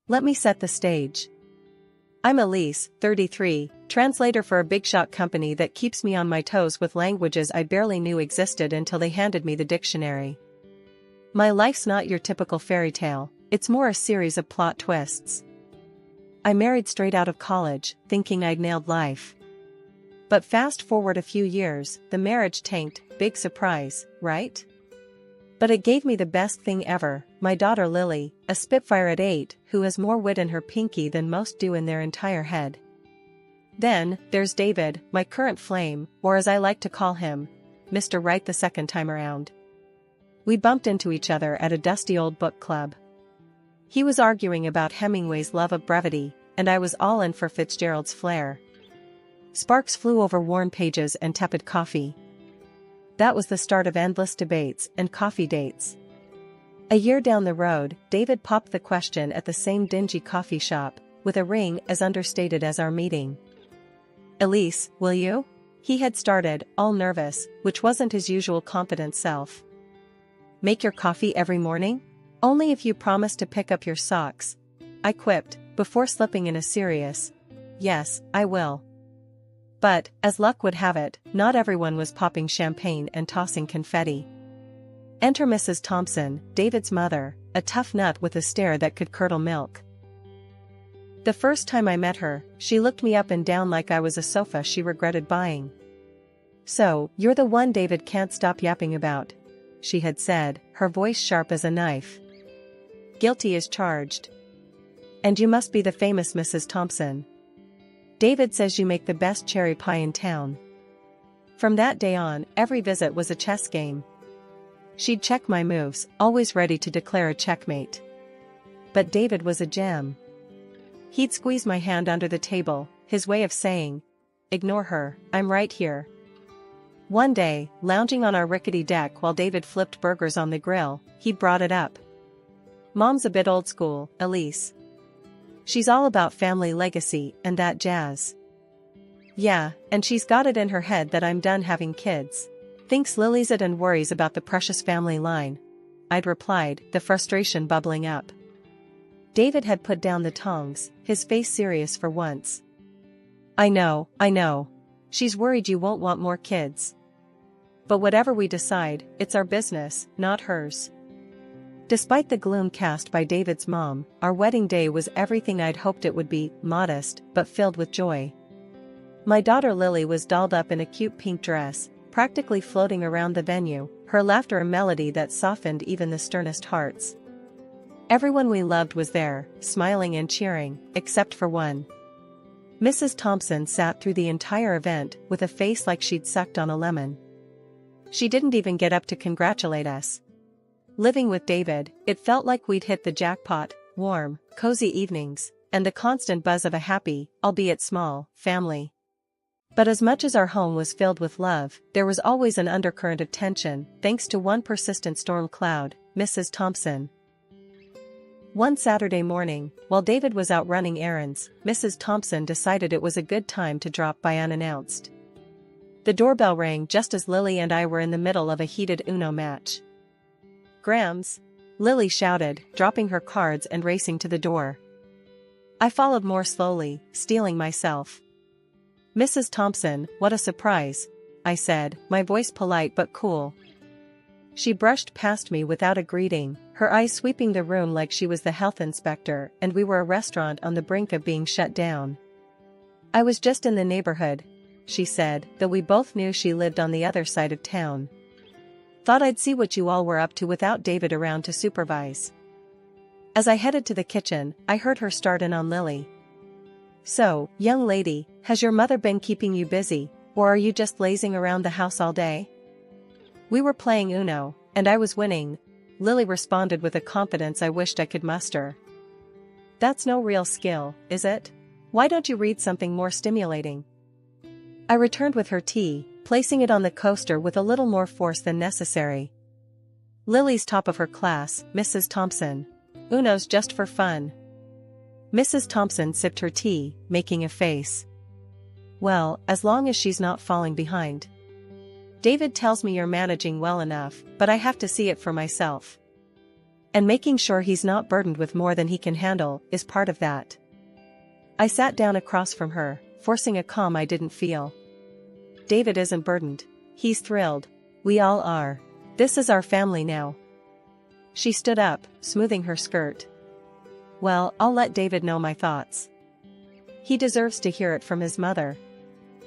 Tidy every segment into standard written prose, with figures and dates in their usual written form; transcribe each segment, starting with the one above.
Let me set the stage. I'm Elise, 33, translator for a big shot company that keeps me on my toes with languages I barely knew existed until they handed me the dictionary. My life's not your typical fairy tale, it's more a series of plot twists. I married straight out of college, thinking I'd nailed life. But fast forward a few years, the marriage tanked, big surprise, right? But it gave me the best thing ever, my daughter Lily, a Spitfire at 8, who has more wit in her pinky than most do in their entire head. Then, there's David, my current flame, or as I like to call him, Mr. Right the second time around. We bumped into each other at a dusty old book club. He was arguing about Hemingway's love of brevity, and I was all in for Fitzgerald's flair. Sparks flew over worn pages and tepid coffee. That was the start of endless debates and coffee dates. A year down the road, David popped the question at the same dingy coffee shop, with a ring as understated as our meeting. "Elise, will you?" He had started, all nervous, which wasn't his usual confident self. "Make your coffee every morning? Only if you promise to pick up your socks," I quipped, before slipping in a serious, "Yes, I will." But, as luck would have it, not everyone was popping champagne and tossing confetti. Enter Mrs. Thompson, David's mother, a tough nut with a stare that could curdle milk. The first time I met her, she looked me up and down like I was a sofa she regretted buying. "So, you're the one David can't stop yapping about," she had said, her voice sharp as a knife. "Guilty as charged. And you must be the famous Mrs. Thompson. David says you make the best cherry pie in town." From that day on, every visit was a chess game. She'd check my moves, always ready to declare a checkmate. But David was a gem. He'd squeeze my hand under the table, his way of saying, "Ignore her, I'm right here." One day, lounging on our rickety deck while David flipped burgers on the grill, he brought it up. "Mom's a bit old school, Elise. She's all about family legacy and that jazz." "Yeah, and she's got it in her head that I'm done having kids. Thinks Lily's it and worries about the precious family line," I'd replied, the frustration bubbling up. David had put down the tongs, his face serious for once. I know. She's worried you won't want more kids. But whatever we decide, it's our business, not hers." Despite the gloom cast by David's mom, our wedding day was everything I'd hoped it would be, modest, but filled with joy. My daughter Lily was dolled up in a cute pink dress, practically floating around the venue, her laughter a melody that softened even the sternest hearts. Everyone we loved was there, smiling and cheering, except for one. Mrs. Thompson sat through the entire event with a face like she'd sucked on a lemon. She didn't even get up to congratulate us. Living with David, it felt like we'd hit the jackpot: warm, cozy evenings, and the constant buzz of a happy, albeit small, family. But as much as our home was filled with love, there was always an undercurrent of tension, thanks to one persistent storm cloud, Mrs. Thompson. One Saturday morning, while David was out running errands, Mrs. Thompson decided it was a good time to drop by unannounced. The doorbell rang just as Lily and I were in the middle of a heated Uno match. "Grams!" Lily shouted, dropping her cards and racing to the door. I followed more slowly, steeling myself. "Mrs. Thompson, what a surprise," I said, my voice polite but cool. She brushed past me without a greeting, her eyes sweeping the room like she was the health inspector and we were a restaurant on the brink of being shut down. "I was just in the neighborhood," she said, though we both knew she lived on the other side of town. "Thought I'd see what you all were up to without David around to supervise." As I headed to the kitchen, I heard her start in on Lily. "So, young lady, has your mother been keeping you busy, or are you just lazing around the house all day?" "We were playing Uno, and I was winning," Lily responded with a confidence I wished I could muster. "That's no real skill, is it? Why don't you read something more stimulating?" I returned with her tea, placing it on the coaster with a little more force than necessary. "Lily's top of her class, Mrs. Thompson. Uno's just for fun." Mrs. Thompson sipped her tea, making a face. "Well, as long as she's not falling behind. David tells me you're managing well enough, but I have to see it for myself." And making sure he's not burdened with more than he can handle is part of that. I sat down across from her, forcing a calm I didn't feel. David isn't burdened. He's thrilled. We all are. This is our family now. She stood up, smoothing her skirt. Well, I'll let David know my thoughts. He deserves to hear it from his mother.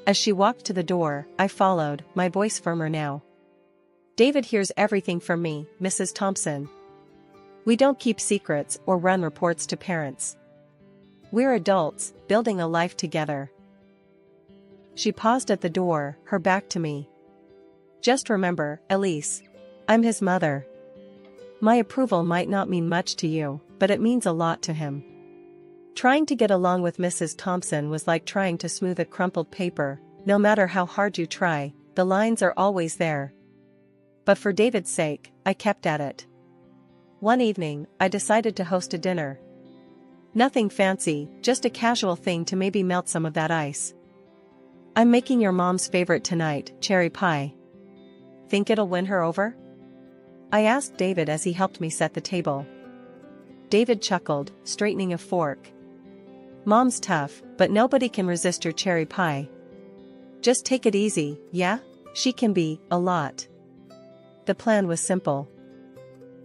As she walked to the door, I followed, my voice firmer now. David hears everything from me, Mrs. Thompson. We don't keep secrets or run reports to parents. We're adults, building a life together. She paused at the door, her back to me. Just remember, Elise. I'm his mother. My approval might not mean much to you, but it means a lot to him. Trying to get along with Mrs. Thompson was like trying to smooth a crumpled paper. No matter how hard you try, the lines are always there. But for David's sake, I kept at it. One evening, I decided to host a dinner. Nothing fancy, just a casual thing to maybe melt some of that ice. I'm making your mom's favorite tonight, cherry pie. Think it'll win her over? I asked David as he helped me set the table. David chuckled, straightening a fork. Mom's tough, but nobody can resist your cherry pie. Just take it easy, yeah? She can be, a lot. The plan was simple.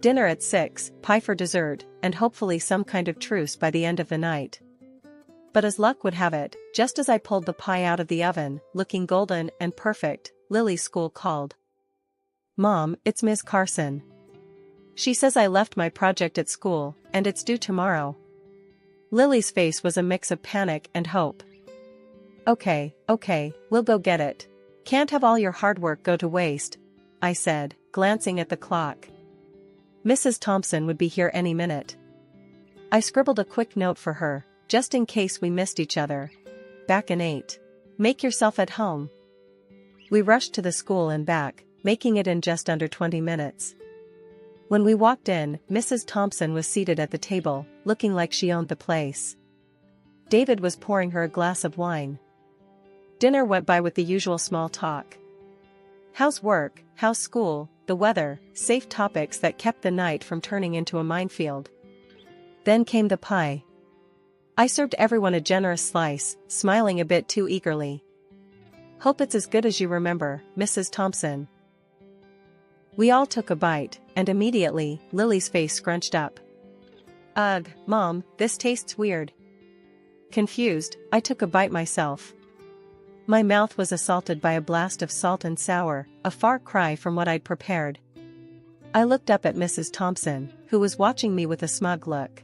Dinner at 6, pie for dessert, and hopefully some kind of truce by the end of the night. But as luck would have it, just as I pulled the pie out of the oven, looking golden and perfect, Lily's school called. Mom, it's Ms. Carson. She says I left my project at school, and it's due tomorrow. Lily's face was a mix of panic and hope. Okay, we'll go get it. Can't have all your hard work go to waste, I said, glancing at the clock. Mrs. Thompson would be here any minute. I scribbled a quick note for her, just in case we missed each other. Back in 8. Make yourself at home. We rushed to the school and back, making it in just under 20 minutes. When we walked in, Mrs. Thompson was seated at the table, looking like she owned the place. David was pouring her a glass of wine. Dinner went by with the usual small talk. How's work, how's school, the weather, safe topics that kept the night from turning into a minefield. Then came the pie. I served everyone a generous slice, smiling a bit too eagerly. Hope it's as good as you remember, Mrs. Thompson. We all took a bite, and immediately, Lily's face scrunched up. Ugh, Mom, this tastes weird. Confused, I took a bite myself. My mouth was assaulted by a blast of salt and sour, a far cry from what I'd prepared. I looked up at Mrs. Thompson, who was watching me with a smug look.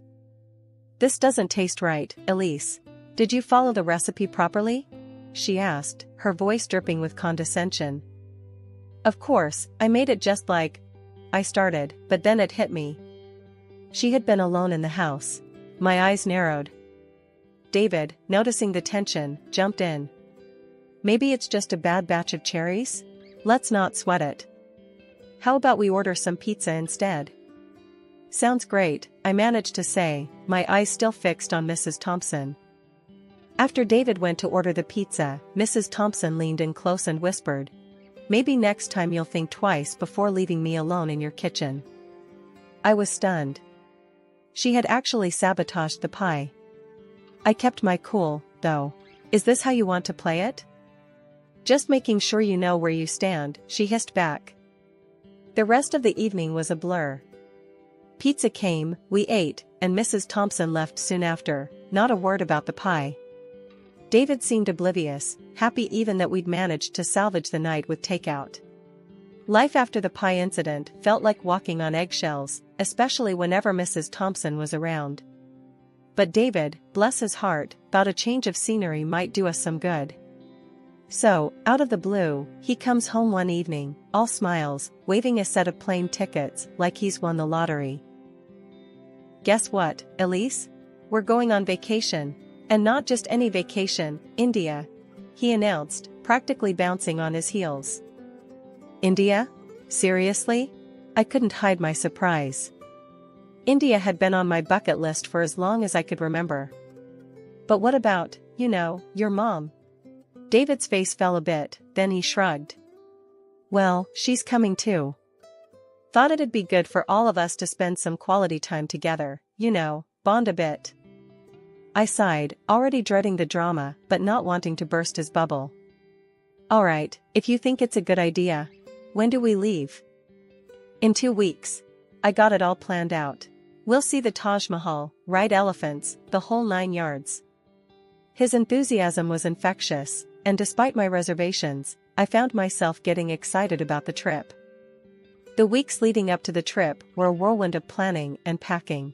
This doesn't taste right, Elise. Did you follow the recipe properly? She asked, her voice dripping with condescension. Of course, I made it just like I started, but then it hit me. She had been alone in the house. My eyes narrowed. David, noticing the tension, jumped in. Maybe it's just a bad batch of cherries? Let's not sweat it. How about we order some pizza instead? Sounds great, I managed to say, my eyes still fixed on Mrs. Thompson. After David went to order the pizza, Mrs. Thompson leaned in close and whispered, maybe next time you'll think twice before leaving me alone in your kitchen. I was stunned. She had actually sabotaged the pie. I kept my cool, though. Is this how you want to play it? Just making sure you know where you stand, she hissed back. The rest of the evening was a blur. Pizza came, we ate, and Mrs. Thompson left soon after, not a word about the pie. David seemed oblivious, happy even that we'd managed to salvage the night with takeout. Life after the pie incident felt like walking on eggshells, especially whenever Mrs. Thompson was around. But David, bless his heart, thought a change of scenery might do us some good. So, out of the blue, he comes home one evening, all smiles, waving a set of plane tickets like he's won the lottery. Guess what, Elise? We're going on vacation. And not just any vacation, India, he announced, practically bouncing on his heels. India? Seriously? I couldn't hide my surprise. India had been on my bucket list for as long as I could remember. But what about, your mom? David's face fell a bit, then he shrugged. Well, she's coming too. Thought it'd be good for all of us to spend some quality time together, bond a bit. I sighed, already dreading the drama, but not wanting to burst his bubble. Alright, if you think it's a good idea. When do we leave? In 2 weeks. I got it all planned out. We'll see the Taj Mahal, ride elephants, the whole 9 yards. His enthusiasm was infectious, and despite my reservations, I found myself getting excited about the trip. The weeks leading up to the trip were a whirlwind of planning and packing.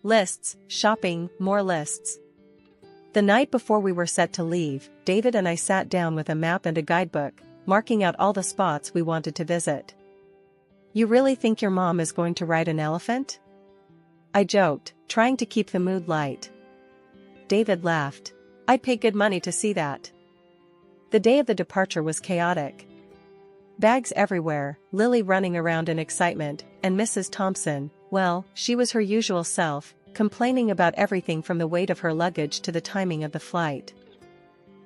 Lists, shopping, more lists. The night before we were set to leave, David and I sat down with a map and a guidebook, marking out all the spots we wanted to visit. You really think your mom is going to ride an elephant? I joked, trying to keep the mood light. David laughed. I'd pay good money to see that. The day of the departure was chaotic. Bags everywhere, Lily running around in excitement, and Mrs. Thompson, well, she was her usual self, complaining about everything from the weight of her luggage to the timing of the flight.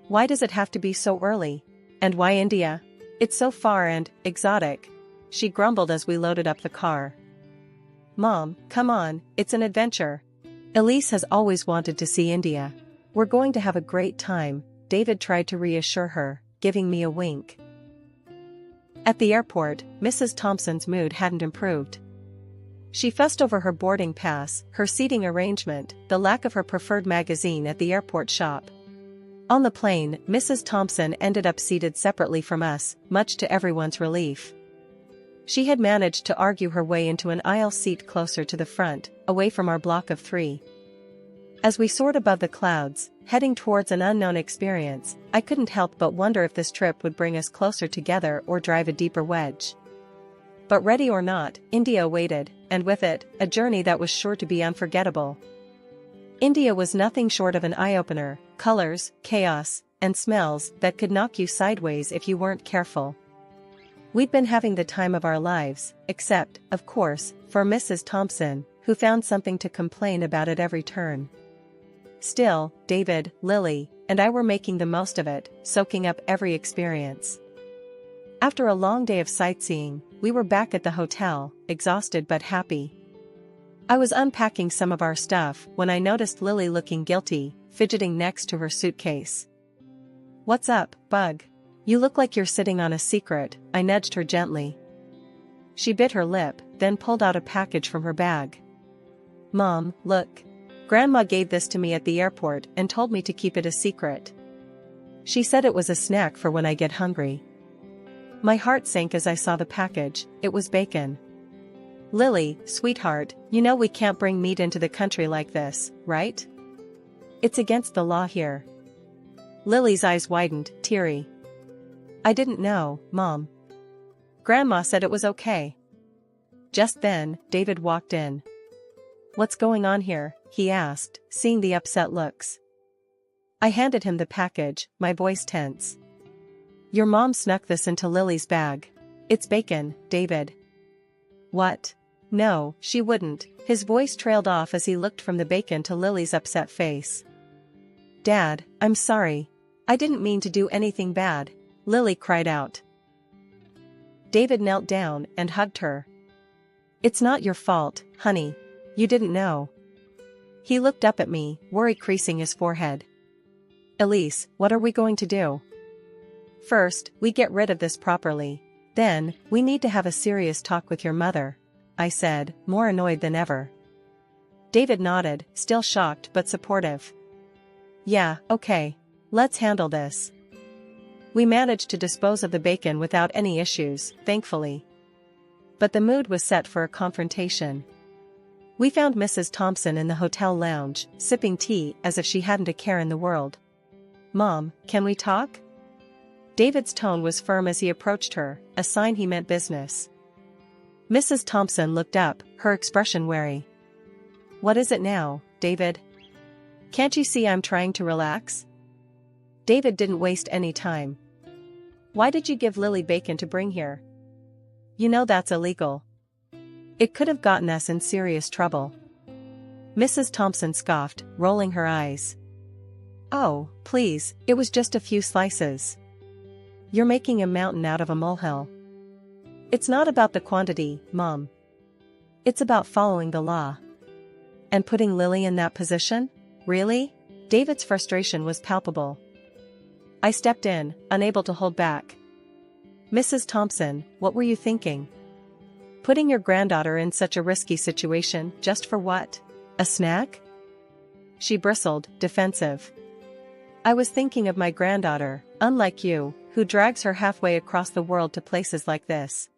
Why does it have to be so early? And why India? It's so far and exotic, she grumbled as we loaded up the car. Mom, come on, it's an adventure. Elise has always wanted to see India. We're going to have a great time, David tried to reassure her, giving me a wink. At the airport, Mrs. Thompson's mood hadn't improved. She fussed over her boarding pass, her seating arrangement, the lack of her preferred magazine at the airport shop. On the plane, Mrs. Thompson ended up seated separately from us, much to everyone's relief. She had managed to argue her way into an aisle seat closer to the front, away from our block of 3. As we soared above the clouds, heading towards an unknown experience, I couldn't help but wonder if this trip would bring us closer together or drive a deeper wedge. But ready or not, India awaited, and with it, a journey that was sure to be unforgettable. India was nothing short of an eye-opener, colors, chaos, and smells that could knock you sideways if you weren't careful. We'd been having the time of our lives, except, of course, for Mrs. Thompson, who found something to complain about at every turn. Still, David, Lily, and I were making the most of it, soaking up every experience. After a long day of sightseeing, we were back at the hotel, exhausted but happy. I was unpacking some of our stuff when I noticed Lily looking guilty, fidgeting next to her suitcase. What's up, Bug? You look like you're sitting on a secret, I nudged her gently. She bit her lip, then pulled out a package from her bag. Mom, look. Grandma gave this to me at the airport and told me to keep it a secret. She said it was a snack for when I get hungry. My heart sank as I saw the package. It was bacon. Lily, sweetheart, you know we can't bring meat into the country like this, right? It's against the law here. Lily's eyes widened, teary. I didn't know, Mom. Grandma said it was okay. Just then, David walked in. What's going on here? He asked, seeing the upset looks. I handed him the package, my voice tense. Your mom snuck this into Lily's bag. It's bacon, David. What? No, she wouldn't. His voice trailed off as he looked from the bacon to Lily's upset face. Dad, I'm sorry. I didn't mean to do anything bad, Lily cried out. David knelt down and hugged her. It's not your fault, honey. You didn't know. He looked up at me, worry creasing his forehead. Elise, what are we going to do? First, we get rid of this properly. Then, we need to have a serious talk with your mother, I said, more annoyed than ever. David nodded, still shocked but supportive. Yeah, okay. Let's handle this. We managed to dispose of the bacon without any issues, thankfully. But the mood was set for a confrontation. We found Mrs. Thompson in the hotel lounge, sipping tea as if she hadn't a care in the world. Mom, can we talk? David's tone was firm as he approached her, a sign he meant business. Mrs. Thompson looked up, her expression wary. What is it now, David? Can't you see I'm trying to relax? David didn't waste any time. Why did you give Lily bacon to bring here? You know that's illegal. It could have gotten us in serious trouble. Mrs. Thompson scoffed, rolling her eyes. Oh, please, it was just a few slices. You're making a mountain out of a molehill. It's not about the quantity, Mom. It's about following the law. And putting Lily in that position? Really? David's frustration was palpable. I stepped in, unable to hold back. Mrs. Thompson, what were you thinking? Putting your granddaughter in such a risky situation, just for what? A snack? She bristled, defensive. I was thinking of my granddaughter, unlike you, who drags her halfway across the world to places like this.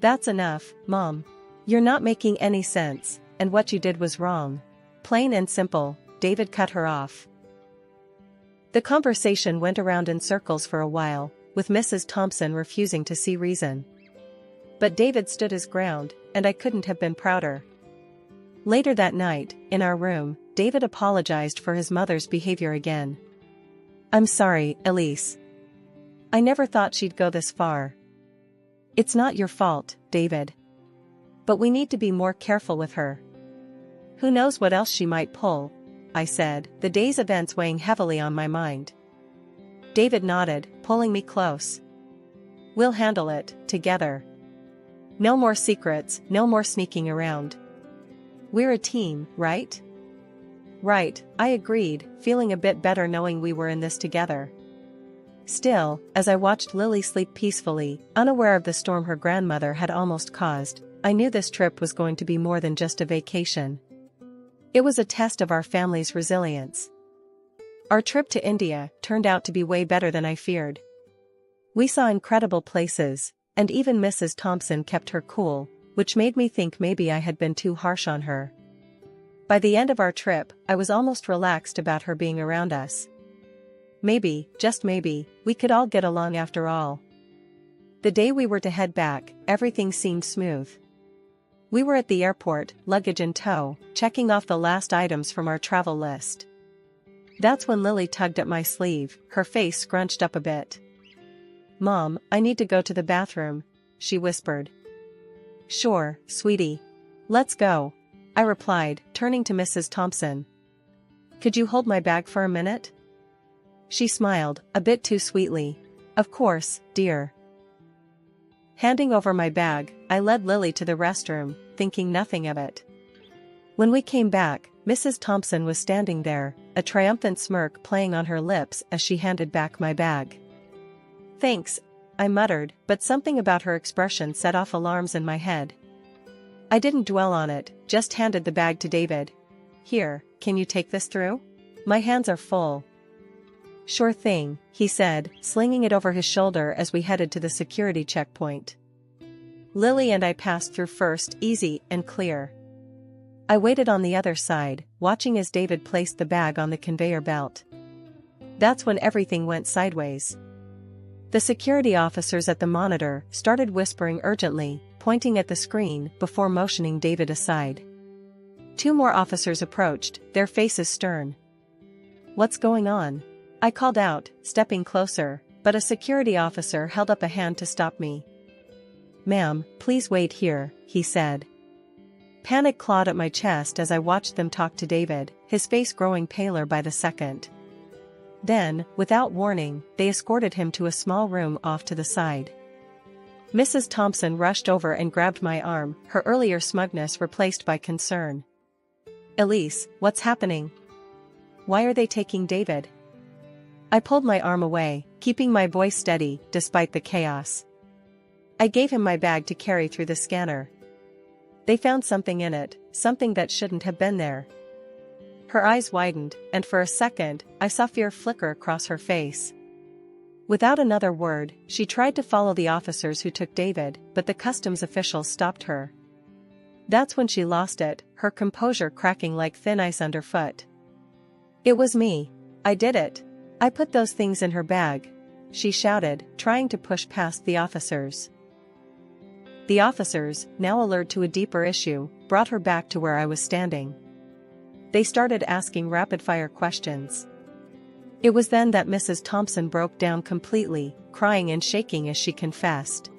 That's enough, Mom. You're not making any sense, and what you did was wrong. Plain and simple, David cut her off. The conversation went around in circles for a while, with Mrs. Thompson refusing to see reason. But David stood his ground, and I couldn't have been prouder. Later that night, in our room, David apologized for his mother's behavior again. I'm sorry, Elise. I never thought she'd go this far. It's not your fault, David. But we need to be more careful with her. Who knows what else she might pull, I said, the day's events weighing heavily on my mind. David nodded, pulling me close. We'll handle it, together. No more secrets, no more sneaking around. We're a team, right? Right, I agreed, feeling a bit better knowing we were in this together. Still, as I watched Lily sleep peacefully, unaware of the storm her grandmother had almost caused, I knew this trip was going to be more than just a vacation. It was a test of our family's resilience. Our trip to India turned out to be way better than I feared. We saw incredible places, and even Mrs. Thompson kept her cool, which made me think maybe I had been too harsh on her. By the end of our trip, I was almost relaxed about her being around us. Maybe, just maybe, we could all get along after all. The day we were to head back, everything seemed smooth. We were at the airport, luggage in tow, checking off the last items from our travel list. That's when Lily tugged at my sleeve, her face scrunched up a bit. Mom, I need to go to the bathroom, she whispered. Sure, sweetie. Let's go, I replied, turning to Mrs. Thompson. Could you hold my bag for a minute? She smiled, a bit too sweetly. Of course, dear. Handing over my bag, I led Lily to the restroom, thinking nothing of it. When we came back, Mrs. Thompson was standing there, a triumphant smirk playing on her lips as she handed back my bag. Thanks, I muttered, but something about her expression set off alarms in my head. I didn't dwell on it, just handed the bag to David. Here, can you take this through? My hands are full. Sure thing, he said, slinging it over his shoulder as we headed to the security checkpoint. Lily and I passed through first, easy and clear. I waited on the other side, watching as David placed the bag on the conveyor belt. That's when everything went sideways. The security officers at the monitor started whispering urgently, pointing at the screen before motioning David aside. 2 more officers approached, their faces stern. What's going on? I called out, stepping closer, but a security officer held up a hand to stop me. Ma'am, please wait here, he said. Panic clawed at my chest as I watched them talk to David, his face growing paler by the second. Then, without warning, they escorted him to a small room off to the side. Mrs. Thompson rushed over and grabbed my arm, her earlier smugness replaced by concern. Elise, what's happening? Why are they taking David? I pulled my arm away, keeping my voice steady, despite the chaos. I gave him my bag to carry through the scanner. They found something in it, something that shouldn't have been there. Her eyes widened, and for a second, I saw fear flicker across her face. Without another word, she tried to follow the officers who took David, but the customs officials stopped her. That's when she lost it, her composure cracking like thin ice underfoot. It was me. I did it. I put those things in her bag, she shouted, trying to push past the officers. The officers, now alert to a deeper issue, brought her back to where I was standing. They started asking rapid-fire questions. It was then that Mrs. Thompson broke down completely, crying and shaking as she confessed.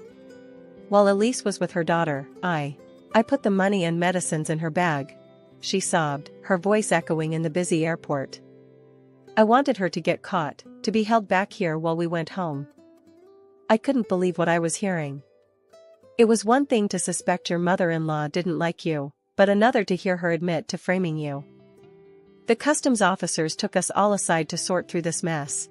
While Elise was with her daughter, I put the money and medicines in her bag, she sobbed, her voice echoing in the busy airport. I wanted her to get caught, to be held back here while we went home. I couldn't believe what I was hearing. It was one thing to suspect your mother-in-law didn't like you, but another to hear her admit to framing you. The customs officers took us all aside to sort through this mess.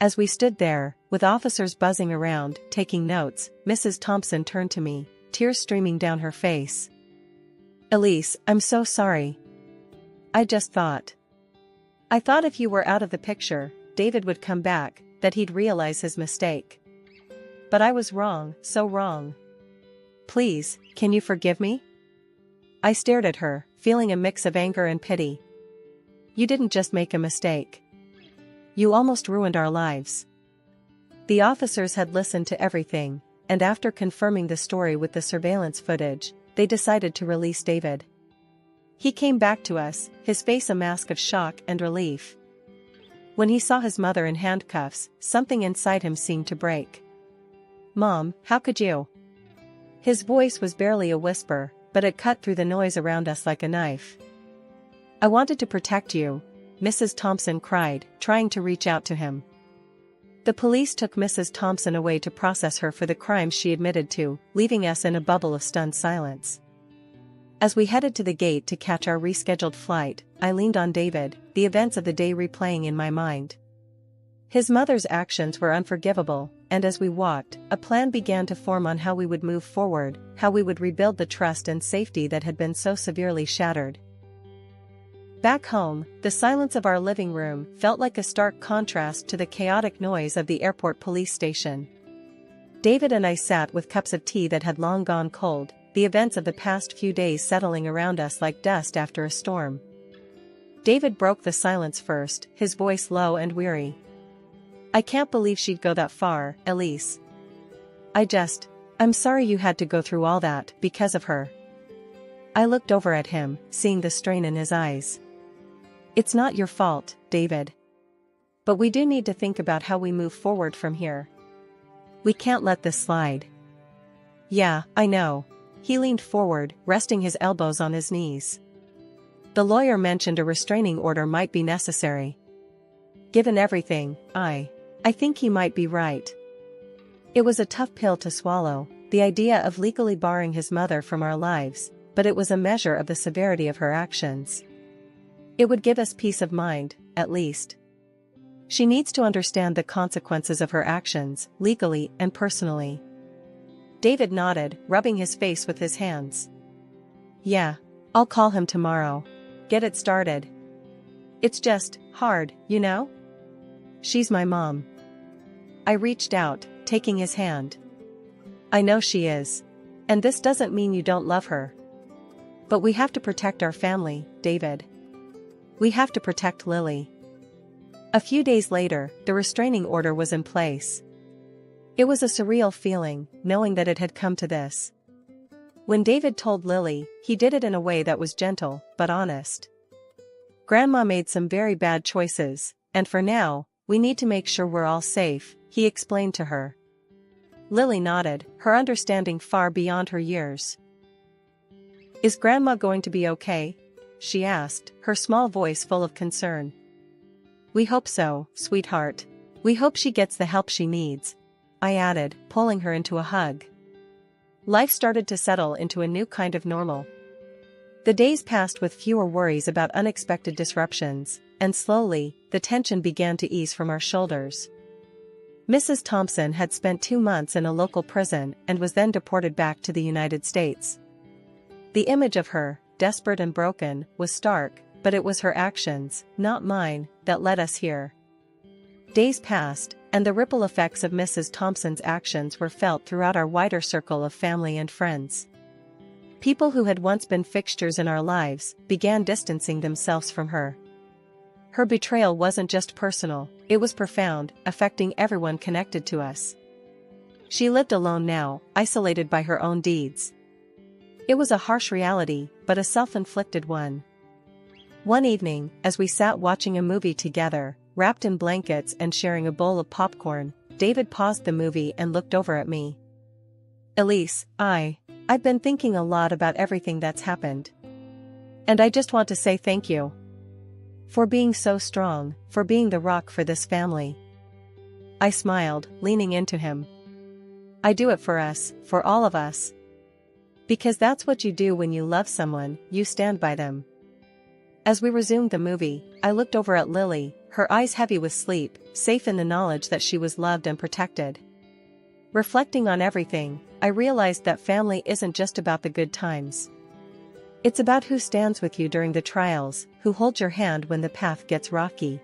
As we stood there, with officers buzzing around, taking notes, Mrs. Thompson turned to me, tears streaming down her face. "Elise, I'm so sorry. I thought if you were out of the picture, David would come back, that he'd realize his mistake. But I was wrong, so wrong. Please, can you forgive me?" I stared at her, feeling a mix of anger and pity. "You didn't just make a mistake. You almost ruined our lives." The officers had listened to everything, and after confirming the story with the surveillance footage, they decided to release David. He came back to us, his face a mask of shock and relief. When he saw his mother in handcuffs, something inside him seemed to break. "Mom, how could you?" His voice was barely a whisper, but it cut through the noise around us like a knife. "I wanted to protect you," Mrs. Thompson cried, trying to reach out to him. The police took Mrs. Thompson away to process her for the crimes she admitted to, leaving us in a bubble of stunned silence. As we headed to the gate to catch our rescheduled flight, I leaned on David, the events of the day replaying in my mind. His mother's actions were unforgivable, and as we walked, a plan began to form on how we would move forward, how we would rebuild the trust and safety that had been so severely shattered. Back home, the silence of our living room felt like a stark contrast to the chaotic noise of the airport police station. David and I sat with cups of tea that had long gone cold, the events of the past few days settling around us like dust after a storm. David broke the silence first, his voice low and weary. "I can't believe she'd go that far, Elise. I'm sorry you had to go through all that because of her." I looked over at him, seeing the strain in his eyes. "It's not your fault, David. But we do need to think about how we move forward from here. We can't let this slide." "Yeah, I know." He leaned forward, resting his elbows on his knees. "The lawyer mentioned a restraining order might be necessary. Given everything, I think he might be right." It was a tough pill to swallow, the idea of legally barring his mother from our lives, but it was a measure of the severity of her actions. It would give us peace of mind, at least. She needs to understand the consequences of her actions, legally and personally. David nodded, rubbing his face with his hands. "Yeah, I'll call him tomorrow. Get it started. It's just hard, you know? She's my mom." I reached out, taking his hand. "I know she is. And this doesn't mean you don't love her. But we have to protect our family, David. We have to protect Lily." A few days later, the restraining order was in place. It was a surreal feeling, knowing that it had come to this. When David told Lily, he did it in a way that was gentle, but honest. "Grandma made some very bad choices, and for now, we need to make sure we're all safe," he explained to her. Lily nodded, her understanding far beyond her years. "Is Grandma going to be okay?" she asked, her small voice full of concern. "We hope so, sweetheart. We hope she gets the help she needs," I added, pulling her into a hug. Life started to settle into a new kind of normal. The days passed with fewer worries about unexpected disruptions, and slowly, the tension began to ease from our shoulders. Mrs. Thompson had spent 2 months in a local prison and was then deported back to the United States. The image of her, desperate and broken, was stark, but it was her actions, not mine, that led us here. Days passed, and the ripple effects of Mrs. Thompson's actions were felt throughout our wider circle of family and friends. People who had once been fixtures in our lives began distancing themselves from her. Her betrayal wasn't just personal, it was profound, affecting everyone connected to us. She lived alone now, isolated by her own deeds. It was a harsh reality, but a self-inflicted one. One evening, as we sat watching a movie together, wrapped in blankets and sharing a bowl of popcorn, David paused the movie and looked over at me. "Elise, I've been thinking a lot about everything that's happened. And I just want to say thank you. For being so strong, for being the rock for this family." I smiled, leaning into him. I do it for us, for all of us. Because that's what you do when you love someone, you stand by them. As we resumed the movie, I looked over at Lily, her eyes heavy with sleep, safe in the knowledge that she was loved and protected. Reflecting on everything, I realized that family isn't just about the good times. It's about who stands with you during the trials, who holds your hand when the path gets rocky.